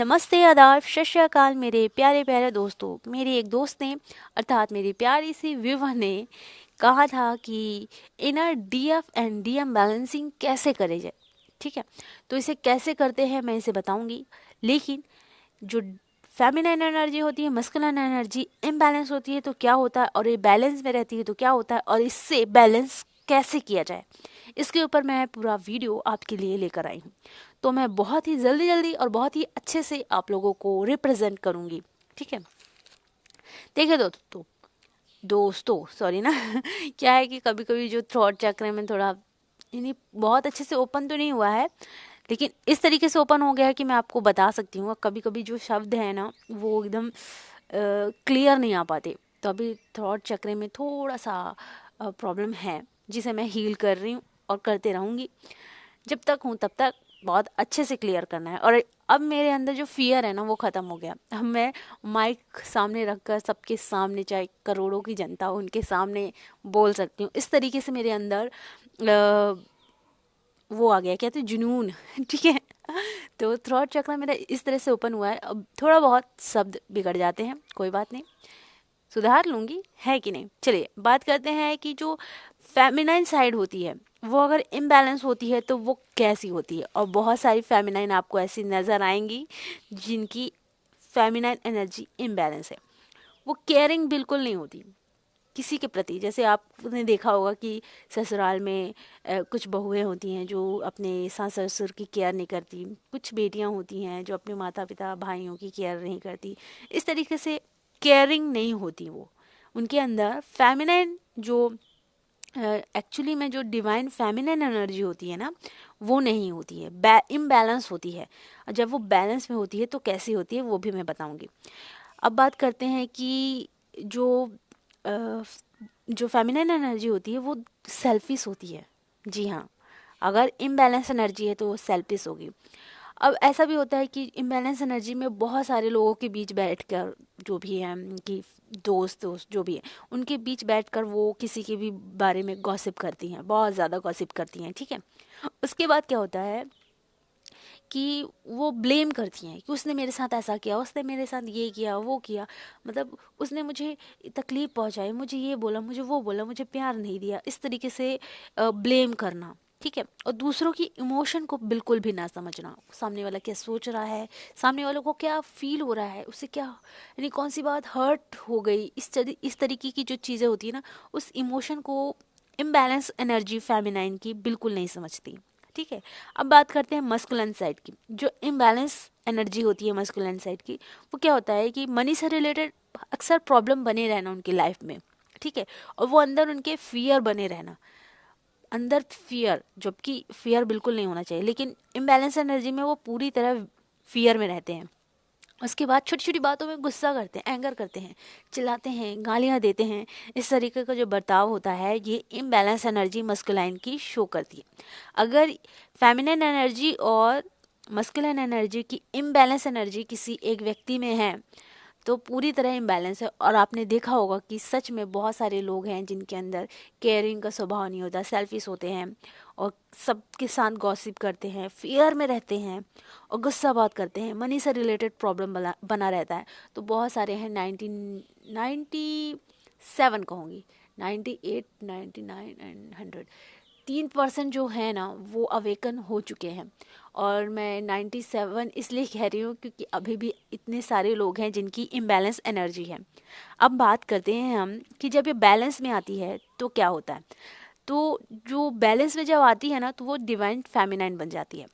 नमस्ते, आदाब, सत श्री अकाल मेरे प्यारे प्यारे दोस्तों। मेरी एक दोस्त ने अर्थात मेरी प्यारी सी विवा ने कहा था कि inner DF and DM balancing कैसे करे जाए। ठीक है, तो इसे कैसे करते हैं मैं इसे बताऊंगी। लेकिन जो फेमिनाइन एनर्जी होती है, मस्कुलिन एनर्जी इम्बैलेंस होती है तो क्या होता है, और ये बैलेंस में रहती है तो क्या होता है, और इससे बैलेंस कैसे किया जाए, इसके ऊपर मैं पूरा वीडियो आपके लिए लेकर आई हूँ। तो मैं बहुत ही जल्दी जल्दी और बहुत ही अच्छे से आप लोगों को रिप्रेजेंट करूँगी। ठीक है, देखिए दोस्तों सॉरी ना क्या है कि कभी कभी जो थ्रॉट चक्र में थोड़ा यानी बहुत अच्छे से ओपन तो नहीं हुआ है, लेकिन इस तरीके से ओपन हो गया है कि मैं आपको बता सकती हूँ। कभी कभी जो शब्द है ना वो एकदम क्लियर नहीं आ पाते, तो अभी थ्रॉट चक्र में थोड़ा सा प्रॉब्लम है, जिसे मैं हील कर रही हूँ और करते रहूँगी जब तक हूँ तब तक। बहुत अच्छे से क्लियर करना है। और अब मेरे अंदर जो फियर है ना वो ख़त्म हो गया। अब मैं माइक सामने रखकर सबके सामने, चाहे करोड़ों की जनता हो उनके सामने बोल सकती हूँ। इस तरीके से मेरे अंदर वो आ गया, कहते जुनून ठीक है। तो थ्रॉट चक्र मेरा इस तरह से ओपन हुआ है। अब थोड़ा बहुत शब्द बिगड़ जाते हैं, कोई बात नहीं, सुधार लूंगी, है कि नहीं। चलिए बात करते हैं कि जो फेमिनाइन साइड होती है वो अगर इम्बैलेंस होती है तो वो कैसी होती है। और बहुत सारी फेमिनाइन आपको ऐसी नज़र आएंगी जिनकी फेमिनाइन एनर्जी इम्बैलेंस है। वो केयरिंग बिल्कुल नहीं होती किसी के प्रति। जैसे आपने देखा होगा कि ससुराल में कुछ बहुएं होती हैं जो अपने सास ससुर की केयर नहीं करती, कुछ बेटियां होती हैं जो अपने माता पिता भाइयों की केयर नहीं करती। इस तरीके से केयरिंग नहीं होती वो उनके अंदर। फेमिनाइन जो एक्चुअली में जो डिवाइन फेमिनाइन एनर्जी होती है ना वो नहीं होती है, इम्बैलेंस होती है। जब वो बैलेंस में होती है तो कैसी होती है वो भी मैं बताऊंगी। अब बात करते हैं कि जो अ, जो फेमिनाइन एनर्जी होती है वो सेल्फिश होती है। जी हाँ, अगर इम्बैलेंस एनर्जी है तो वो सेल्फिश होगी। अब ऐसा भी होता है कि इम्बैलेंस एनर्जी में बहुत सारे लोगों के बीच बैठकर, जो भी हैं कि दोस्त जो भी है उनके बीच बैठकर वो किसी के भी बारे में गॉसिप करती हैं, बहुत ज़्यादा गॉसिप करती हैं। ठीक है, उसके बाद क्या होता है कि वो ब्लेम करती हैं कि उसने मेरे साथ ऐसा किया, उसने मेरे साथ ये किया वो किया, मतलब उसने मुझे तकलीफ़ पहुंचाई, मुझे ये बोला, मुझे वो बोला, मुझे प्यार नहीं दिया। इस तरीके से ब्लेम करना। ठीक है, और दूसरों की इमोशन को बिल्कुल भी ना समझना, सामने वाला क्या सोच रहा है, सामने वालों को क्या फील हो रहा है, उससे क्या यानी कौन सी बात हर्ट हो गई, इस तरीके की जो चीज़ें होती है ना, उस इमोशन को इम्बैलेंस एनर्जी फेमिनाइन की बिल्कुल नहीं समझती। ठीक है, अब बात करते हैं मस्कुलिन साइड की। जो इम्बैलेंस एनर्जी होती है मस्कुलिन साइड की, वो क्या होता है कि मनी से रिलेटेड अक्सर प्रॉब्लम बने रहना उनकी लाइफ में। ठीक है, और वो अंदर उनके फियर बने रहना, अंदर फियर, जबकि फियर बिल्कुल नहीं होना चाहिए, लेकिन इम्बैलेंस एनर्जी में वो पूरी तरह फियर में रहते हैं। उसके बाद छोटी छोटी बातों में गुस्सा करते हैं, एंगर करते हैं, चिल्लाते हैं, गालियाँ देते हैं। इस तरीके का जो बर्ताव होता है ये इम्बैलेंस एनर्जी मस्कुलाइन की शो करती है। अगर फेमिनिन एनर्जी और मस्कुलिन एनर्जी की इम्बैलेंस एनर्जी किसी एक व्यक्ति में है तो पूरी तरह इम्बैलेंस है। और आपने देखा होगा कि सच में बहुत सारे लोग हैं जिनके अंदर केयरिंग का स्वभाव नहीं होता, सेल्फिश होते हैं और सबके साथ गॉसिप करते हैं, फियर में रहते हैं और गुस्सा बहुत करते हैं, मनी से रिलेटेड प्रॉब्लम बना रहता है। तो बहुत सारे हैं, 97 कहूँगी, 98, 99 एंड 100, 3% जो है ना वो अवेकन हो चुके हैं। और मैं 97 इसलिए कह रही हूँ क्योंकि अभी भी इतने सारे लोग हैं जिनकी इम्बैलेंस एनर्जी है। अब बात करते हैं हम कि जब ये बैलेंस में आती है तो क्या होता है। तो जो बैलेंस में जब आती है ना तो वो डिवाइन फेमिनाइन बन जाती है।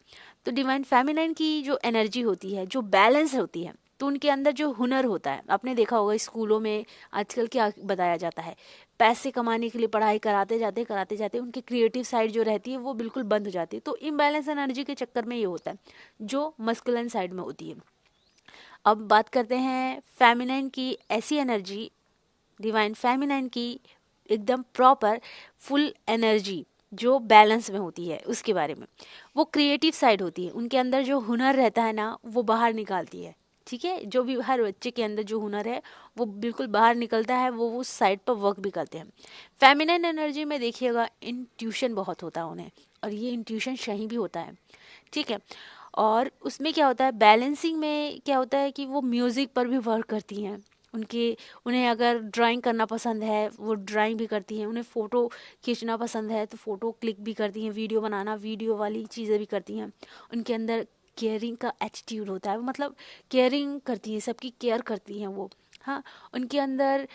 तो डिवाइन फेमिनाइन की जो एनर्जी होती है, जो बैलेंस होती है, तो उनके अंदर जो हुनर होता है, आपने देखा होगा स्कूलों में आजकल क्या बताया जाता है, पैसे कमाने के लिए पढ़ाई कराते जाते उनकी क्रिएटिव साइड जो रहती है वो बिल्कुल बंद हो जाती है। तो इम्बैलेंस एनर्जी के चक्कर में ये होता है जो मस्कुलिन साइड में होती है। अब बात करते हैं फेमिनाइन की ऐसी एनर्जी, डिवाइन फेमिनाइन की एकदम प्रॉपर फुल एनर्जी जो बैलेंस में होती है उसके बारे में। वो क्रिएटिव साइड होती है, उनके अंदर जो हुनर रहता है ना वो बाहर निकालती है। ठीक है, जो भी हर बच्चे के अंदर जो हुनर है वो बिल्कुल बाहर निकलता है, वो उस साइड पर वर्क भी करते हैं। फेमिनिन एनर्जी में देखिएगा इंट्यूशन बहुत होता है उन्हें, और ये इंट्यूशन सही भी होता है। ठीक है, और उसमें क्या होता है, बैलेंसिंग में क्या होता है कि वो म्यूज़िक पर भी वर्क करती हैं। उन्हें अगर ड्राइंग करना पसंद है वो ड्राइंग भी करती हैं, उन्हें फ़ोटो खींचना पसंद है तो फ़ोटो क्लिक भी करती हैं, वीडियो बनाना, वीडियो वाली चीज़ें भी करती हैं। उनके अंदर केयरिंग का एटीट्यूड होता है, मतलब केयरिंग करती हैं, सबकी केयर करती हैं वो। हाँ, उनके अंदर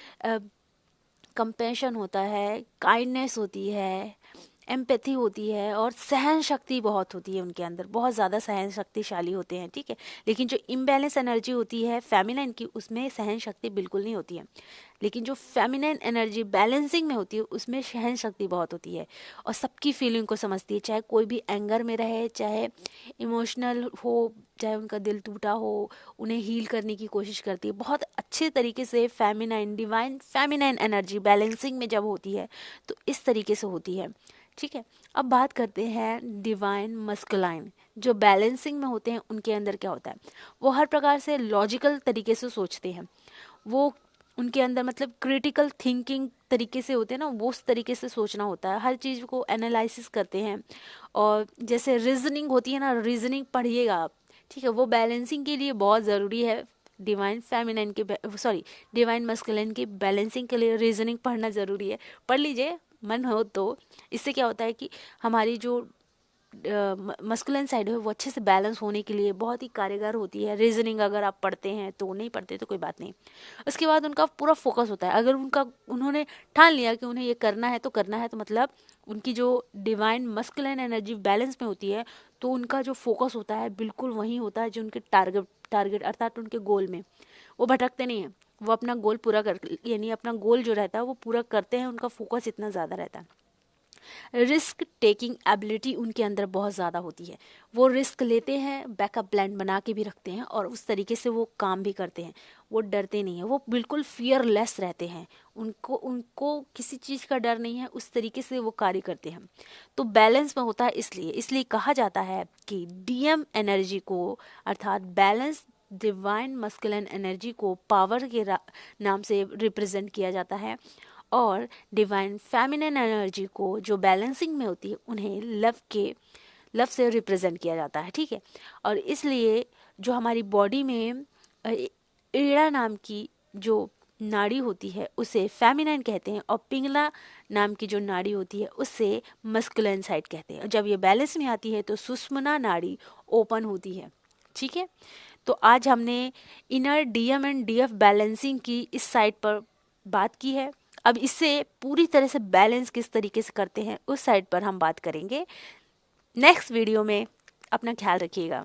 कंपैशन होता है, काइंडनेस होती है, एम्पैथी होती है और सहन शक्ति बहुत होती है उनके अंदर, बहुत ज़्यादा सहन शक्तिशाली होते हैं, ठीक है। लेकिन जो इम्बैलेंस एनर्जी होती है फेमिनाइन की, उसमें सहन शक्ति बिल्कुल नहीं होती है। लेकिन जो फेमिनाइन एनर्जी बैलेंसिंग में होती है उसमें सहन शक्ति बहुत होती है और सबकी फीलिंग को समझती है, चाहे कोई भी एंगर में रहे, चाहे इमोशनल हो, चाहे उनका दिल टूटा हो, उन्हें हील करने की कोशिश करती है बहुत अच्छे तरीके से। Feminine divine feminine energy balancing में जब होती है तो इस तरीके से होती है, ठीक है। अब बात करते हैं डिवाइन मस्कुलाइन। जो बैलेंसिंग में होते हैं उनके अंदर क्या होता है, वो हर प्रकार से लॉजिकल तरीके से सोचते हैं, वो उनके अंदर मतलब क्रिटिकल थिंकिंग तरीके से होते हैं ना, वो उस तरीके से सोचना होता है, हर चीज़ को एनालिसिस करते हैं। और जैसे रीजनिंग होती है ना, रीजनिंग पढ़िएगा आप, ठीक है, वो बैलेंसिंग के लिए बहुत ज़रूरी है। डिवाइन फेमिनाइन के सॉरी डिवाइन मस्कुलिन की बैलेंसिंग के लिए रीजनिंग पढ़ना ज़रूरी है, पढ़ लीजिए मन हो तो। इससे क्या होता है कि हमारी जो मस्कुलिन साइड है वो अच्छे से बैलेंस होने के लिए बहुत ही कारगर होती है रीजनिंग। अगर आप पढ़ते हैं तो, नहीं पढ़ते तो कोई बात नहीं। उसके बाद उनका पूरा फोकस होता है, अगर उन्होंने ठान लिया कि उन्हें ये करना है तो करना है, तो मतलब उनकी जो डिवाइन मस्कुलिन एनर्जी बैलेंस में होती है तो उनका जो फोकस होता है बिल्कुल वही होता है जो उनके टारगेट अर्थात उनके गोल में, वो भटकते नहीं हैं, वो अपना गोल पूरा कर, यानी अपना गोल जो रहता है वो पूरा करते हैं, उनका फोकस इतना ज़्यादा रहता है। रिस्क टेकिंग एबिलिटी उनके अंदर बहुत ज़्यादा होती है, वो रिस्क लेते हैं, बैकअप प्लान बना के भी रखते हैं और उस तरीके से वो काम भी करते हैं, वो डरते नहीं हैं, वो बिल्कुल फियरलेस रहते हैं, उनको उनको किसी चीज़ का डर नहीं है, उस तरीके से वो कार्य करते हैं। तो बैलेंस में होता है, इसलिए कहा जाता है कि डीएम एनर्जी को अर्थात बैलेंस डिवाइन मस्कुलिन एनर्जी को पावर के नाम से रिप्रेजेंट किया जाता है और डिवाइन फेमिनिन एनर्जी को जो बैलेंसिंग में होती है उन्हें लव से रिप्रेजेंट किया जाता है, ठीक है। और इसलिए जो हमारी बॉडी में ईड़ा नाम की जो नाड़ी होती है उसे फेमिनाइन कहते हैं और पिंगला नाम की जो नाड़ी होती है उससे मस्कुलिन साइड कहते हैं। जब ये बैलेंस में आती है तो सुषुम्ना नाड़ी ओपन होती है, ठीक है। तो आज हमने inner DM and DF balancing की इस साइड पर बात की है। अब इससे पूरी तरह से बैलेंस किस तरीके से करते हैं उस साइड पर हम बात करेंगे नेक्स्ट वीडियो में। अपना ख्याल रखिएगा।